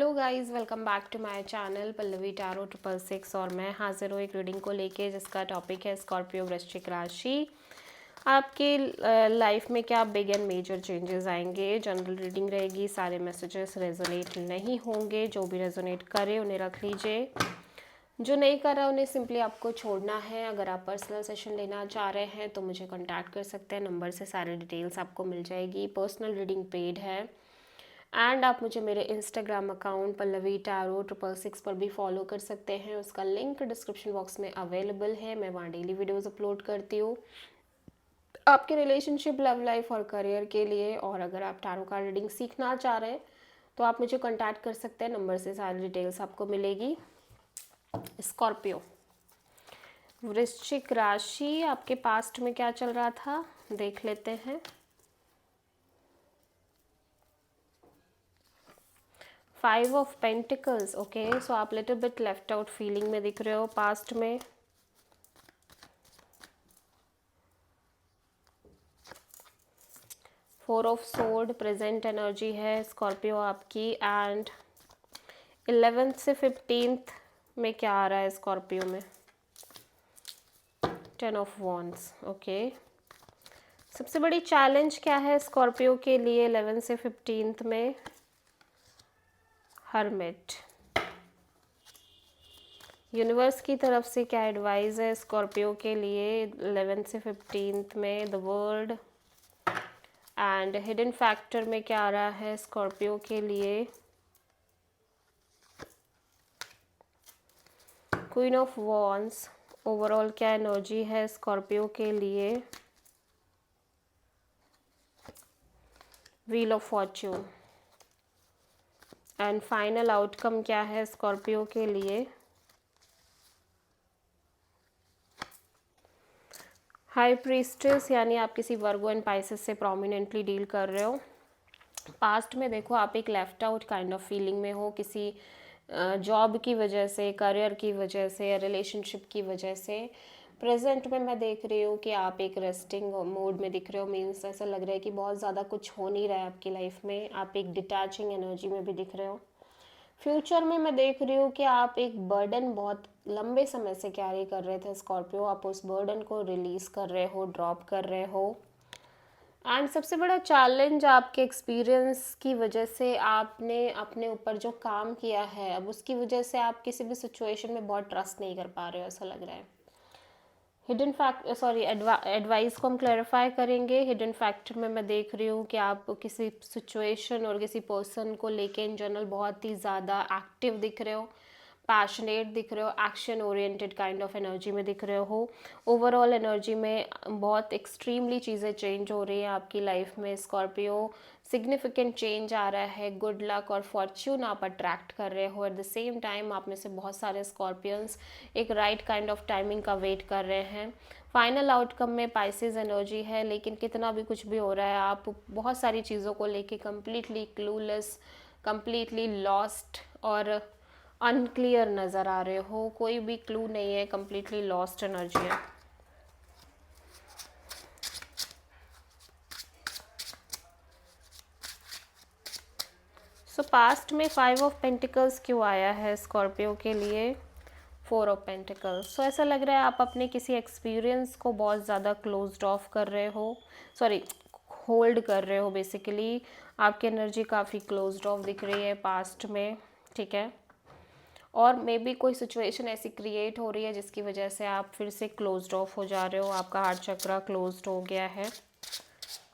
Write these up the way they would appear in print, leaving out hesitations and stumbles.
Hello guys, welcome back to my channel Pallavi tarot 666। और मैं हाजिर हूँ एक रीडिंग को लेके जिसका टॉपिक है स्कॉर्पियो वृश्चिक राशि। आपके लाइफ में क्या बिग एंड मेजर चेंजेस आएंगे। जनरल रीडिंग रहेगी, सारे मैसेजेस रेजोनेट नहीं होंगे। जो भी रेजोनेट करे उन्हें रख लीजिए, जो नहीं कर रहा उन्हें सिंपली आपको छोड़ना है। अगर आप पर्सनल सेशन लेना चाह रहे हैं तो मुझे कॉन्टैक्ट कर सकते हैं, नंबर से सारी डिटेल्स आपको मिल जाएगी। पर्सनल रीडिंग पेड है एंड आप मुझे मेरे इंस्टाग्राम अकाउंट पल्लवी टैरो 666 पर भी फॉलो कर सकते हैं। उसका लिंक डिस्क्रिप्शन बॉक्स में अवेलेबल है। मैं वहाँ डेली वीडियोस अपलोड करती हूँ आपके रिलेशनशिप, लव लाइफ और करियर के लिए। और अगर आप टैरो का रीडिंग सीखना चाह रहे हैं तो आप मुझे कॉन्टैक्ट कर सकते हैं, नंबर से सारी डिटेल्स आपको मिलेगी। स्कॉर्पियो वृश्चिक राशि, आपके पास्ट में क्या चल रहा था देख लेते हैं। 5 ऑफ पेंटिकल्स, ओके। सो आप little bit left out feeling में दिख रहे हो पास्ट में। Four of sword present energy है स्कॉर्पियो आपकी। एंड 11th से 15th में क्या आ रहा है स्कॉर्पियो में? 10 ऑफ वॉन्ड्स, ओके। सबसे बड़ी चैलेंज क्या है स्कॉर्पियो के लिए 11 से 15th में? हर्मिट। यूनिवर्स की तरफ से क्या एडवाइस है स्कॉर्पियो के लिए 11 से 15th में? The world. And hidden factor में क्या आ रहा है स्कॉर्पियो के लिए? Queen of wands. ओवरऑल क्या एनर्जी है स्कॉर्पियो के लिए? Wheel of Fortune. And final outcome क्या है स्कॉर्पियो के लिए? हाई प्रीस्टेस, यानी आप किसी वर्गो एंड पाइसेस से प्रोमिनेंटली डील कर रहे हो। पास्ट में देखो आप एक left out kind of feeling में हो, किसी जॉब की वजह से, करियर की वजह से या रिलेशनशिप की वजह से। प्रेजेंट में मैं देख रही हूँ कि आप एक रेस्टिंग मोड में दिख रहे हो। मीन्स ऐसा लग रहा है कि बहुत ज़्यादा कुछ हो नहीं रहा है आपकी लाइफ में। आप एक डिटैचिंग एनर्जी में भी दिख रहे हो। फ्यूचर में मैं देख रही हूँ कि आप एक बर्डन बहुत लंबे समय से कैरी कर रहे थे स्कॉर्पियो। आप उस बर्डन को रिलीज़ कर रहे हो, ड्रॉप कर रहे हो। एंड सबसे बड़ा चैलेंज आपके एक्सपीरियंस की वजह से, आपने अपने ऊपर जो काम किया है, अब उसकी वजह से आप किसी भी सिचुएशन में बहुत ट्रस्ट नहीं कर पा रहे हो, ऐसा लग रहा है। हिडन फैक्ट, सॉरी, एडवाइस को हम क्लैरिफाई करेंगे। हिडन फैक्टर में मैं देख रही हूँ कि आप किसी सिचुएशन और किसी पर्सन को लेके इन जनरल बहुत ही ज़्यादा एक्टिव दिख रहे हो, पैशनेट दिख रहे हो, action oriented kind of energy में दिख रहे हो। ओवरऑल एनर्जी में बहुत एक्सट्रीमली चीज़ें चेंज हो रही हैं आपकी लाइफ में स्कॉर्पियो। सिग्निफिकेंट चेंज आ रहा है, गुड लक और फॉर्च्यून आप अट्रैक्ट कर रहे हो। एट द सेम टाइम आप में से बहुत सारे स्कॉर्पियंस एक राइट काइंड ऑफ टाइमिंग का वेट कर रहे हैं। फाइनल आउटकम में पाइसेस एनर्जी है, लेकिन कितना भी कुछ भी हो रहा है आप बहुत सारी चीज़ों को लेके कम्प्लीटली क्लूलेस, कम्प्लीटली लॉस्ट और अनक्लियर नज़र आ रहे हो। कोई भी क्लू नहीं है, कम्प्लीटली लॉस्ट एनर्जी है। सो पास्ट में 5 ऑफ पेंटिकल्स क्यों आया है स्कॉर्पियो के लिए? 4 ऑफ पेंटिकल्स। सो ऐसा लग रहा है आप अपने किसी एक्सपीरियंस को बहुत ज़्यादा क्लोज्ड ऑफ कर रहे हो, सॉरी, होल्ड कर रहे हो। बेसिकली आपकी एनर्जी काफ़ी क्लोज्ड ऑफ दिख रही है पास्ट में, ठीक है। और मे बी कोई सिचुएशन ऐसी क्रिएट हो रही है जिसकी वजह से आप फिर से क्लोज्ड ऑफ हो जा रहे हो, आपका हार्ट चक्रा क्लोज्ड हो गया है।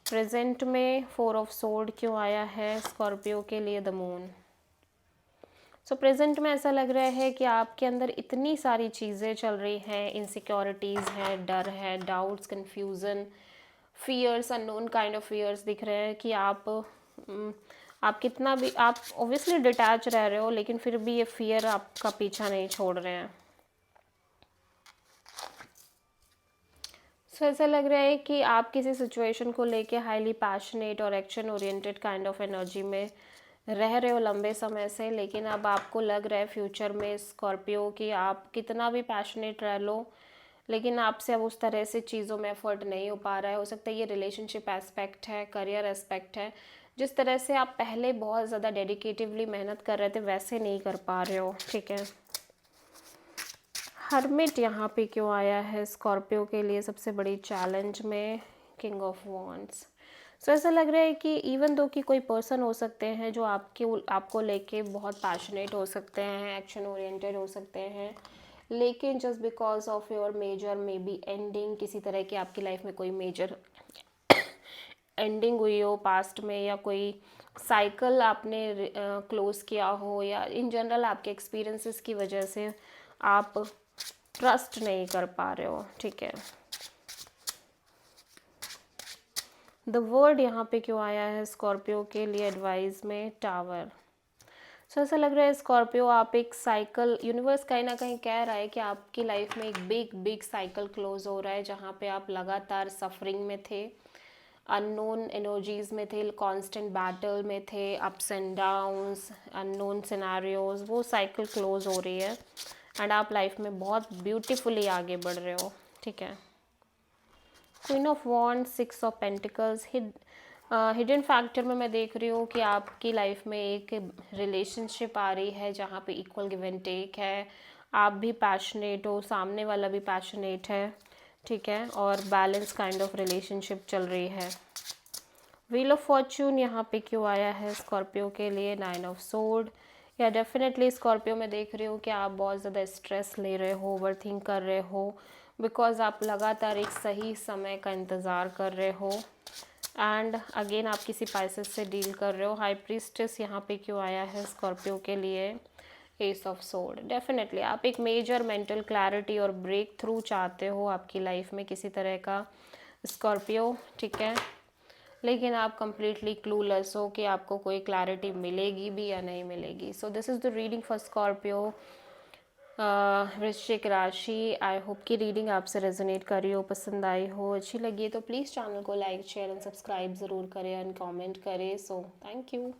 प्रेजेंट में 4 ऑफ सोर्ड क्यों आया है स्कॉर्पियो के लिए? The moon. सो प्रेजेंट में ऐसा लग रहा है कि आपके अंदर इतनी सारी चीज़ें चल रही हैं, इनसिक्योरिटीज़ है, डर है, doubts, confusion, fears, unknown kind of fears दिख रहे हैं कि आप कितना भी, आप ऑब्वियसली डिटैच रह रहे हो, लेकिन फिर भी ये फियर आपका पीछा नहीं छोड़ रहे हैं। सो ऐसा लग रहा है कि आप किसी सिचुएशन को लेके हाईली पैशनेट और action oriented kind of energy में रह रहे हो लंबे समय से। लेकिन अब आपको लग रहा है फ्यूचर में स्कॉर्पियो कि आप कितना भी पैशनेट रह लो, लेकिन आपसे अब उस तरह से चीज़ों में एफर्ट नहीं हो पा रहा है। हो सकता है ये रिलेशनशिप एस्पेक्ट है, करियर एस्पेक्ट है, जिस तरह से आप पहले बहुत ज़्यादा डेडिकेटिवली मेहनत कर रहे थे वैसे नहीं कर पा रहे हो, ठीक है। हर्मिट यहाँ पे क्यों आया है स्कॉर्पियो के लिए सबसे बड़ी चैलेंज में? King of wands. सो ऐसा लग रहा है कि इवन दो कि कोई पर्सन हो सकते हैं जो आपको लेके बहुत पैशनेट हो सकते हैं, एक्शन ओरिएंटेड हो सकते हैं, लेकिन just because of your major may be ending, किसी तरह की आपकी लाइफ में कोई मेजर एंडिंग हुई हो पास्ट में, या कोई साइकिल आपने क्लोज किया हो, या इन जनरल आपके एक्सपीरियंसेस की वजह से आप ट्रस्ट नहीं कर पा रहे हो, ठीक है। द वर्ड यहाँ पे क्यों आया है स्कॉर्पियो के लिए एडवाइस में? टावर। सो ऐसा लग रहा है स्कॉर्पियो आप एक साइकिल, यूनिवर्स कहीं ना कहीं कह रहा है कि आपकी लाइफ में एक बिग बिग साइकिल क्लोज हो रहा है जहाँ पे आप लगातार सफरिंग में थे, अननोन एनर्जीज में थे, कांस्टेंट बैटल में थे, ups and downs, unknown scenarios, वो साइकिल क्लोज हो रही है एंड आप लाइफ में बहुत ब्यूटीफुली आगे बढ़ रहे हो, ठीक है। Queen of wands, six of pentacles. Hidden factor में मैं देख रही हूँ कि आपकी लाइफ में एक रिलेशनशिप आ रही है जहाँ पे इक्वल गिव एंड टेक है, आप भी पैशनेट हो, सामने वाला भी पैशनेट है, ठीक है, और बैलेंस काइंड ऑफ रिलेशनशिप चल रही है। व्हील ऑफ फॉर्च्यून यहाँ पे क्यों आया है स्कॉर्पियो के लिए? Nine of sword. या डेफिनेटली स्कॉर्पियो में देख रही हूँ कि आप बहुत ज़्यादा स्ट्रेस ले रहे हो, ओवर थिंक कर रहे हो, बिकॉज आप लगातार एक सही समय का इंतज़ार कर रहे हो, एंड अगेन आप किसी पाइसेस से डील कर रहे हो। हाई प्रीस्टेस यहाँ पे क्यों आया है स्कॉर्पियो के लिए? S of sword. डेफिनेटली आप एक मेजर मेंटल क्लैरिटी और ब्रेक थ्रू चाहते हो आपकी लाइफ में किसी तरह का स्कॉर्पियो, ठीक है, लेकिन आप कंप्लीटली क्लूलेस हो कि आपको कोई क्लैरिटी मिलेगी भी या नहीं मिलेगी। So this is the reading for Scorpio वृश्चिक राशि। आई होप कि रीडिंग आपसे रेजोनेट करी हो, पसंद आई हो, अच्छी लगी तो प्लीज़ चैनल को लाइक शेयर एंड सब्सक्राइब ज़रूर करें एंड कमेंट करें। So thank you.